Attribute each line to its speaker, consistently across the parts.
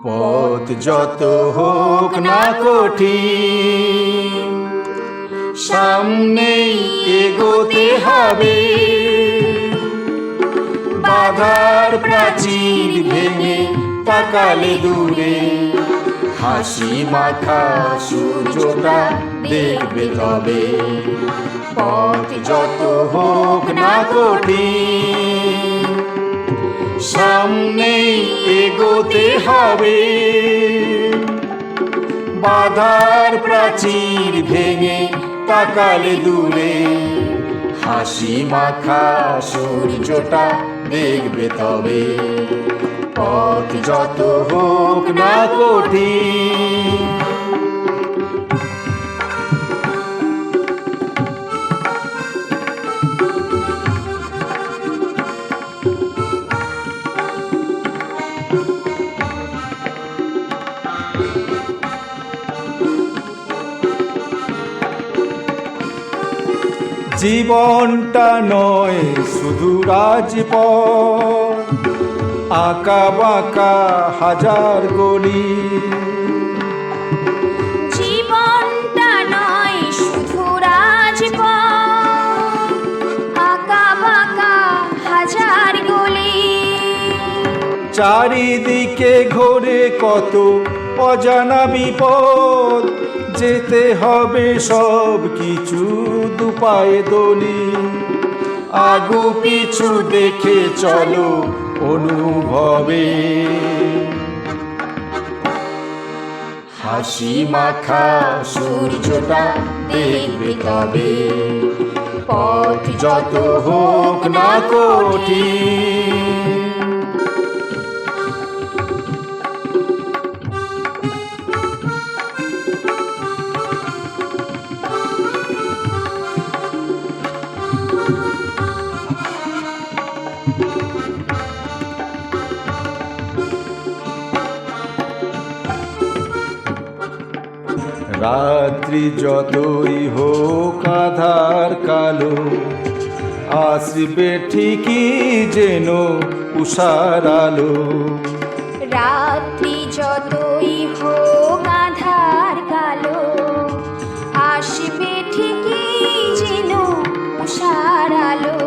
Speaker 1: পথ যত হোক না কঠিন, সামনেই এগোতে হবে। বাধার প্রাচীর ভেঙে তাকালে দূরে, হাসি মাখা সূর্যটা দেখবে তবে। পথ যত হোক না কঠিন, সামনেই এগোতে হবে। বাধার প্রাচীর ভেঙে তাকালে দূরে, হাসি মাখা সূর্যটা দেখবে তবে। পথ যত হোক না কঠিন। জীবনটা নয় শুধু রাজপথ, আঁকা বাঁকা হাজার গলি।
Speaker 2: জীবনটা নয় শুধু রাজপথ, আঁকা বাঁকা হাজার গলি।
Speaker 1: চারিদিকে ঘোরে কত অজানা বিপদ, যেতে হবে সব কিছু দুপায়ে দলি। আগু পিছু দেখে চলো অনুভবে, হাসি মাখা সূর্যটা দেখবে তবে। পথ যত হোক না কঠিন। রাত্রি যতই হোক আধার কালো, আসবে ঠিকই যেন উষার আলো।
Speaker 2: রাত্রি যতই হোক আধার কালো, আসবে ঠিকই যেন উষার আলো।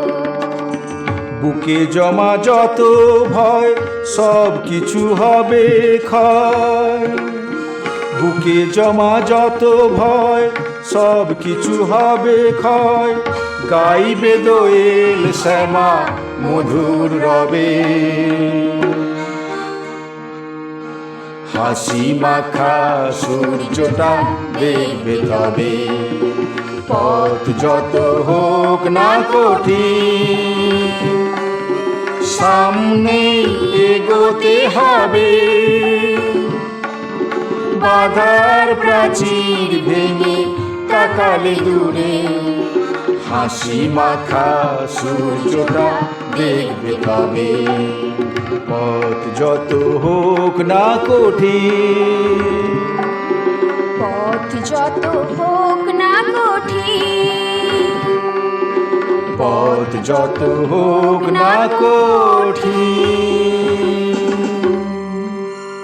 Speaker 1: বুকে জমা যত ভয় সব কিছু হবে ক্ষয়। বুকে জমা যত ভয় সব কিছু হবে ক্ষয়। গাইবে দোয়েল শ্যামা মধুর রবে, হাসি মাখা সূর্যটা দেখবে তবে। পথ যত হোক না কঠিন, সামনেই এগোতে হবে। বাধার প্রাচীর ভেঙে তাকালে দূরে, হাসি মাখা সূর্যটা দেখবে তবে। পথ যত হোক না কঠিন,
Speaker 2: পথ যত হোক না কঠিন।
Speaker 1: পথ যত হোক না কঠিন।